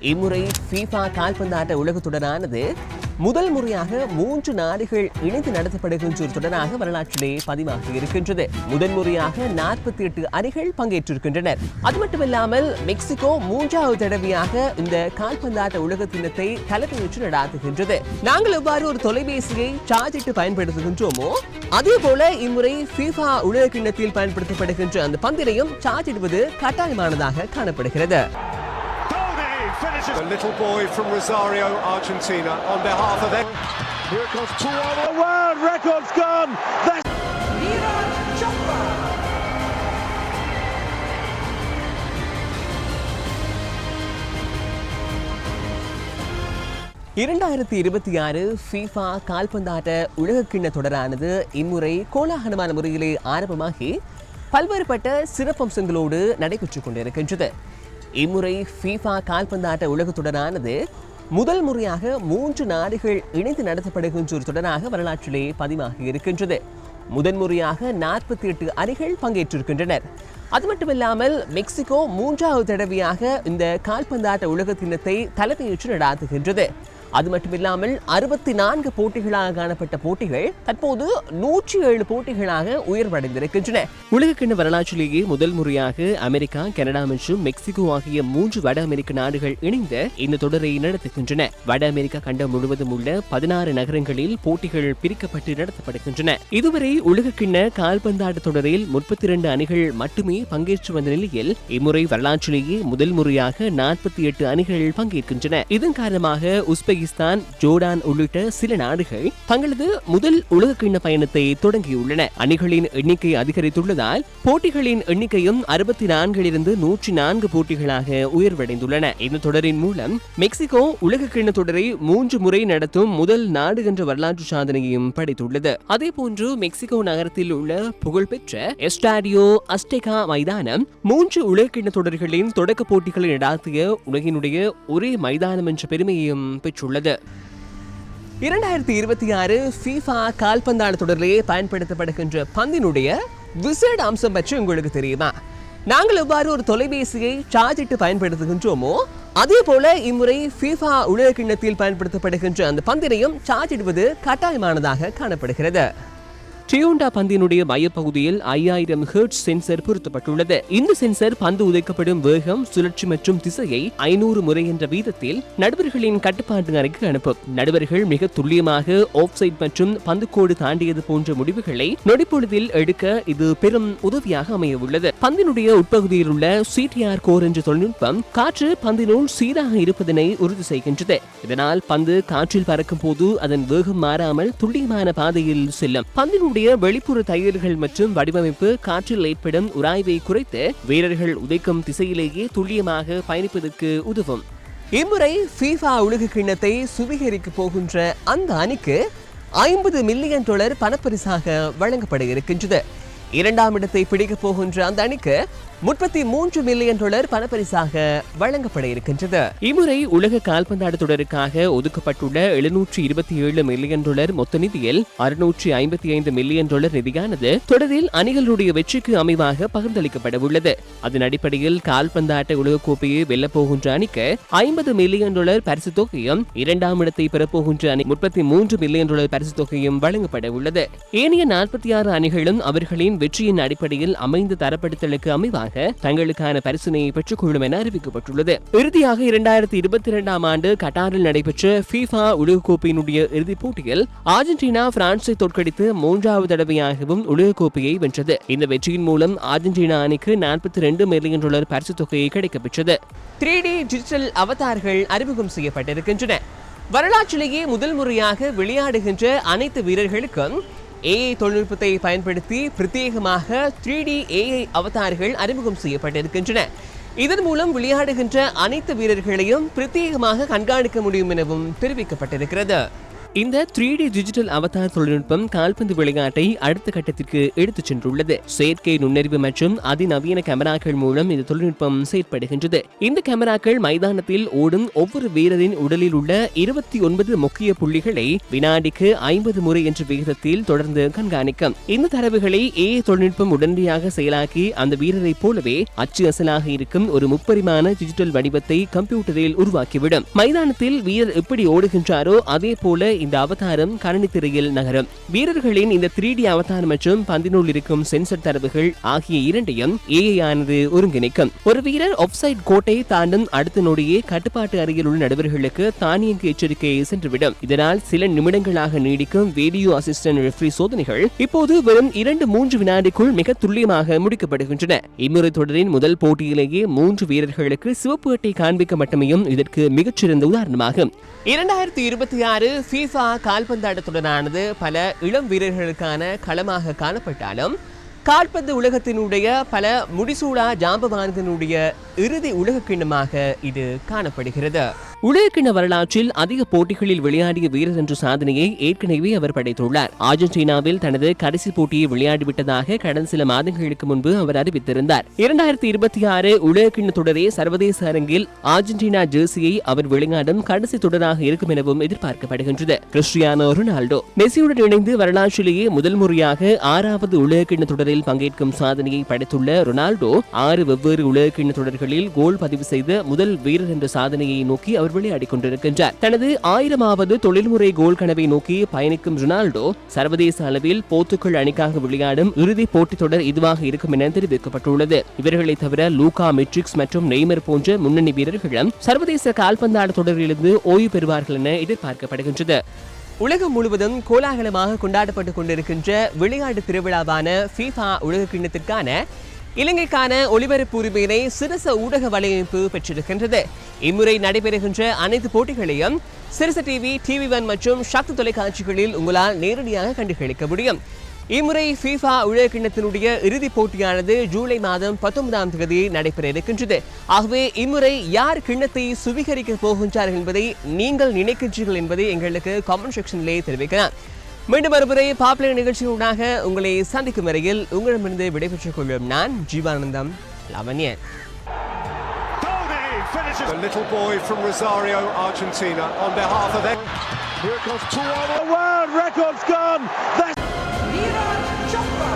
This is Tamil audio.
இம்முறை FIFA கால்பந்தாட்ட உலக தொடரானது முதல் முறையாக 3 நாடுகள் இணைந்து நடத்தப்படுகின்ற ஒரு தொடராக வரலாற்றிலே பதிவாகி இருக்கின்றது. முதன்முறையாக 48 அணிகள் பங்கேற்றிருக்கின்றனர். அது மட்டுமில்லாமல் மெக்சிகோ 3வது தடவையாக இந்த கால்பந்தாட்ட உலக தினத்தை தலைமையேற்று நடாத்துகின்றது. நாங்கள் எவ்வாறு ஒரு தொலைபேசியை சார்ஜ் இட்டு பயன்படுத்துகின்றோமோ அதே போல இம்முறை FIFA உலக கிண்ணத்தில் பயன்படுத்தப்படுகின்ற அந்த பந்தினையும் சார்ஜ் இடுவது கட்டாயமானதாக காணப்படுகிறது. The little boy from Rosario, Argentina, on behalf of them. Here comes Tuan. The world record's gone. Neeraj Chopra. FIFA கால்பந்தாட்ட உலகக்கிண்ண தொடரானது இம்முறை கோலாகலமான முறையிலே ஆரம்பமாகி பல்வேறுபட்ட சிறப்பம்சங்களோடு நடைபெற்றுக் கொண்டிருக்கின்றது. இம்முறை FIFA கால்பந்தாட்ட உலக தொடரானது முதல் முறையாக 3 நாடுகள் இணைந்து நடத்தப்படுகின்ற ஒரு தொடராக வரலாற்றிலே பதிவாகி இருக்கின்றது. முதன்முறையாக 48 அணிகள் பங்கேற்றிருக்கின்றனர். அது மட்டுமில்லாமல் மெக்சிகோ 3வது தடவையாக இந்த கால்பந்தாட்ட உலக தினத்தை தலைமையேற்று நடாத்துகின்றது. அது மட்டுமில்லாமல் 64 போட்டிகளாக காணப்பட்ட போட்டிகள் தற்போது 107 போட்டிகளாக உயர்வடைந்திருக்கின்றன. உலகக்கிண்ண வரலாற்றிலேயே முதல் முறையாக அமெரிக்கா, கனடா மற்றும் மெக்சிகோ ஆகிய 3 வட அமெரிக்க நாடுகள் இணைந்து இந்த தொடரை நடத்துகின்றன. வட அமெரிக்கா கண்டம் முழுவதும் உள்ள 16 நகரங்களில் போட்டிகள் பிரிக்கப்பட்டு நடத்தப்படுகின்றன. இதுவரை உலகக்கிண்ண கால்பந்தாட்ட தொடரில் 32 அணிகள் மட்டுமே பங்கேற்று வந்த நிலையில் இம்முறை வரலாற்றிலேயே முதல் முறையாக 48 அணிகள் பங்கேற்கின்றன. இதன் காரணமாக உஸ்பெகிஸ்தான், ஜோர்டான் உள்ளிட்ட சில நாடுகள் தங்களது முதல் உலகக்கிண்ண பயணத்தை தொடங்கியுள்ளன. அணிகளின் எண்ணிக்கை அதிகரித்துள்ளதால் போட்டிகளின் எண்ணிக்கையும் 64 104 போட்டிகளாக உயர்வடைந்துள்ளன. இந்த தொடரின் மூலம் மெக்சிகோ உலகக்கிண்ண தொடரை 3 முறை நடத்தும் முதல் நாடு என்ற வரலாற்று சாதனையையும் படைத்துள்ளது. அதேபோன்று மெக்சிகோ நகரத்தில் உள்ள புகழ்பெற்ற எஸ்டாடியோ அஸ்டெகா மைதானம் 3 உலகக்கிண்ண தொடர்களின் தொடக்க போட்டிகளை நடாத்திய உலகினுடைய ஒரே மைதானம் என்ற பெருமையையும் பெற்றுள்ளது. 2026 FIFA கால்பந்தாட்ட தொடரிலே பயன்படுத்தப்படுகின்ற பந்தினுடைய விசேட அம்சம் பற்றி உங்களுக்கு தெரியுமா? நாங்கள் எவ்வாறு ஒரு தொலைபேசியை சார்ஜ் இட்டு பயன்படுத்துகின்றோமோ அதே போல இம்முறை FIFA உலக கிண்ணத்தில் பயன்படுத்தப்படுகின்ற அந்த பந்தினையும் சார்ஜ் இடுவது கட்டாயமானதாக காணப்படுகிறது. டியோண்டா பந்தினுடைய மையப்பகுதியில் 5000 ஹெர்ட்ஸ் சென்சர் பொருத்தப்பட்டுள்ளது. இந்த சென்சர் பந்து உதைக்கப்படும் வேகம், சுழற்சி மற்றும் திசையை 500 முறை என்ற வீதத்தில் நடுவர்களின் கட்டுப்பாட்டு அறைக்கு அனுப்பும். நடுவர்கள் மிக துல்லியமாக ஆஃப்சைட் மற்றும் பந்துக்கோடு தாண்டியது போன்ற முடிவுகளை நொடிப்பொழுதில் எடுக்க இது பெரும் உதவியாக அமைய உள்ளது. பந்தினுடைய உட்பகுதியில் உள்ள CTR கோர் என்ற தொழில்நுட்பம் காற்று பந்தினுள் சீராக இருப்பதனை உறுதி செய்கின்றது. இதனால் பந்து காற்றில் பறக்கும் போது அதன் வேகம் மாறாமல் துல்லியமான பாதையில் செல்லும். பந்தினுடைய வெளிப்புற தையல்கள் மற்றும் வடிவமைப்பு காற்றில் ஏற்படும் உராய்வை குறைத்து வீரர்கள் உதைக்கும் திசையிலேயே துல்லியமாக பயணிப்பதற்கு உதவும். இம்முறை FIFA உலக கிண்ணத்தை சுவீகரிக்க போகின்ற அந்த அணிக்கு $50 மில்லியன் பணப்பரிசாக வழங்கப்பட இருக்கின்றது. 2ஆம் இடத்தை பிடிக்க போகின்ற அந்த அணிக்கு $33 மில்லியன் பணப்பரிசாக வழங்கப்பட இருக்கின்றது. இம்முறை உலக கால்பந்தாட்ட தொடருக்காக ஒதுக்கப்பட்டுள்ள $727 மில்லியன் மொத்த நிதியில் $655 மில்லியன் நிதியானது தொடரில் அணிகளுடைய வெற்றிக்கு அமைவாக பகிர்ந்தளிக்கப்பட உள்ளது. அதன் அடிப்படையில் கால்பந்தாட்ட உலகக்கோப்பையை வெல்ல போகின்ற அணிக்கு $50 மில்லியன் பரிசு தொகையும், 2ஆம் இடத்தை பெறப்போகின்ற அணி $33 மில்லியன் பரிசு தொகையும் வழங்கப்பட உள்ளது. ஏனைய 46 அணிகளும் அவர்களின் வெற்றியின் அடிப்படையில் அமைந்த தரப்படுத்தலுக்கு அமைவாக தங்களுக்கான பரிசினையை பெற்றுக் கொள்ளும் என அறிவிக்கப்பட்டுள்ளது. இறுதியாக 2022ஆம் ஆண்டு கட்டாரில் நடைபெற்ற FIFA உலகக்கோப்பையினுடைய இறுதிப் போட்டியில் அர்ஜென்டினா பிரான்சை தோற்கடித்து 3வது தடவையாகவும் உலகக்கோப்பையை வென்றது. இந்த வெற்றியின் மூலம் அர்ஜென்டினா அணிக்கு $42 மில்லியன் பரிசு தொகையை கிடைக்கப்பெற்றது. 3D டிஜிட்டல் அவதார்கள் அறிமுகம் செய்யப்பட்டிருக்கின்றன. வரலாற்றிலேயே முதல் முறையாக விளையாடுகின்ற அனைத்து வீரர்களுக்கும் AI தொழில்நுட்பத்தை பயன்படுத்தி பிரத்யேகமாக 3D AI அவதார்கள் அறிமுகம் செய்யப்பட்டிருக்கின்றன. இதன் மூலம் விளையாடுகின்ற அனைத்து வீரர்களையும் பிரத்யேகமாக கண்காணிக்க முடியும் எனவும் தெரிவிக்கப்பட்டிருக்கிறது. இந்த 3D டிஜிட்டல் அவதார் தொழில்நுட்பம் கால்பந்து விளையாட்டை அடுத்த கட்டத்திற்கு எடுத்துச் சென்றுள்ளது. செயற்கை நுண்ணறிவு மற்றும் அதிநவீன கேமராக்கள் மூலம் இந்த தொழில்நுட்பம் செயற்படுகின்றது. இந்த கேமராக்கள் மைதானத்தில் ஓடும் ஒவ்வொரு வீரரின் உடலில் உள்ள 29 முக்கிய புள்ளிகளை வினாடிக்கு 50 முறை என்ற விகிதத்தில் தொடர்ந்து கண்காணிக்கும். இந்த தரவுகளை AI தொழில்நுட்பம் உடனடியாக செயலாக்கி அந்த வீரரை போலவே அச்சு அசலாக இருக்கும் ஒரு முப்பரிமாண டிஜிட்டல் வடிவத்தை கம்ப்யூட்டரில் உருவாக்கிவிடும். மைதானத்தில் வீரர் எப்படி ஓடுகின்றாரோ அதே போல இந்த அவதாரம் கணினி திரையில் நகரும். வீரர்களின் இந்த 3D அவதாரம் மற்றும் பந்தினுள் இருக்கும் சென்சர் தரவுகள் ஆகிய இரண்டையும் AI ஆனது ஒருங்கிணைக்கும். ஒரு வீரர் ஆஃப்சைட் கோட்டை தாண்டும் அடுத்த நொடியே கட்டுப்பாட்டு அறையில் உள்ள நடுவர்களுக்கு தானியங்கு எச்சரிக்கையை சென்றுவிடும். இதனால் சில நிமிடங்களாக நீடிக்கும் வீடியோ அசிஸ்டன்ட் ரெஃப்ரி சோதனைகள் இப்போது வெறும் 2-3 வினாடிக்குள் மிக துல்லியமாக முடிக்கப்படுகின்றன. இம்முறை தொடரின் முதல் போட்டியிலேயே 3 வீரர்களுக்கு சிவப்பு அட்டை காண்பிக்கப்பட்டமையும் இதற்கு மிகச்சிறந்த உதாரணமாகும். 2026 FIFA கால்பந்தாட்ட தொடரானது பல இளம் வீரர்களுக்கான களமாக காணப்பட்டாலும் கால்பந்து உலகத்தினுடைய பல முடிசூடா ஜாம்பவான்களுடைய இறுதி உலகக்கிண்ணமாக இது காணப்படுகிறது. உலகக்கிண்ண வரலாற்றில் அதிக போட்டிகளில் விளையாடிய வீரர் என்ற சாதனையை ஏற்கனவே அவர் படைத்துள்ளார். அர்ஜென்டினாவில் தனது கடைசி போட்டியை விளையாடிவிட்டதாக கடந்த சில மாதங்களுக்கு முன்பு அவர் அறிவித்திருந்தார். 2026 உலகக்கிண்ண தொடரே சர்வதேச அரங்கில் அர்ஜென்டினா ஜெர்சியை அவர் விளையாடும் கடைசி தொடராக இருக்கும் எனவும் எதிர்பார்க்கப்படுகின்றது. கிறிஸ்டியானோ ரொனால்டோ மெஸ்ஸியுடன் இணைந்து வரலாற்றிலேயே முதல் முறையாக 6வது உலகக்கிண்ண தொடரில் பங்கேற்கும் சாதனையை படைத்துள்ள ரொனால்டோ 6 வெவ்வேறு உலகக்கிண்ண தொடர்களில் கோல் பதிவு செய்த முதல் வீரர் என்ற சாதனையை நோக்கி அவர் விளையாடிக் கொண்டிருக்கின்றார். தனது 1000வது தொழில்முறை கோல் கனவை நோக்கி பயணிக்கும் ரொனால்டோ சர்வதேச அளவில் போர்த்துகல் அணிக்காக விளையாடும் இறுதி போட்டித் தொடர் இதுவாக இருக்கும் என தெரிவிக்கப்பட்டுள்ளது. இவர்களை தவிர லூகா மெட்ரிக்ஸ் மற்றும் நெய்மர் போன்ற முன்னணி வீரர்களும் சர்வதேச கால்பந்தாட்ட தொடரிலிருந்து ஓய்வு பெறுவார்கள் என எதிர்பார்க்கப்படுகின்றது. உலகம் முழுவதும் கோலாகலமாக கொண்டாடப்பட்டுக் கொண்டிருக்கின்ற விளையாட்டு திருவிழாவான FIFA உலகக்கிண்ணத்திற்கான இலங்கைக்கான ஒளிபரப்பு உரிமையினை சிரச ஊடக வலையமைப்பு பெற்றிருக்கின்றது. இம்முறை நடைபெறுகின்ற அனைத்து போட்டிகளையும் சிரச டிவி, TV1 மற்றும் சக்தி தொலைக்காட்சிகளில் உங்களால் நேரடியாக கண்டுகளிக்க முடியும். இம்முறை FIFA உலகக்கிண்ணத்தினுடைய இறுதிப் போட்டியானது ஜூலை மாதம் 19ஆம் தேதி நடைபெற இருக்கின்றது. ஆகவே இம்முறை யார் கிண்ணத்தை சுவீகரிக்க போகின்றார்கள் என்பதை நீங்கள் நினைக்கின்றீர்கள் என்பதை எங்களுக்கு கமெண்ட் செக்ஷனிலே தெரிவிக்கலாம். மீண்டும் ஒருமுறை பாப்புலர் நிகழ்ச்சியூடாக உங்களை சந்திக்கும் வரையில் உங்களிடமிருந்து விடைபெற்றுக் கொள்ளும் நான் Jeevanandam லவன்யன். The little boy from Rosario, Argentina, on behalf of them. Here comes 2-1. The world record's gone. Neeraj Chopra.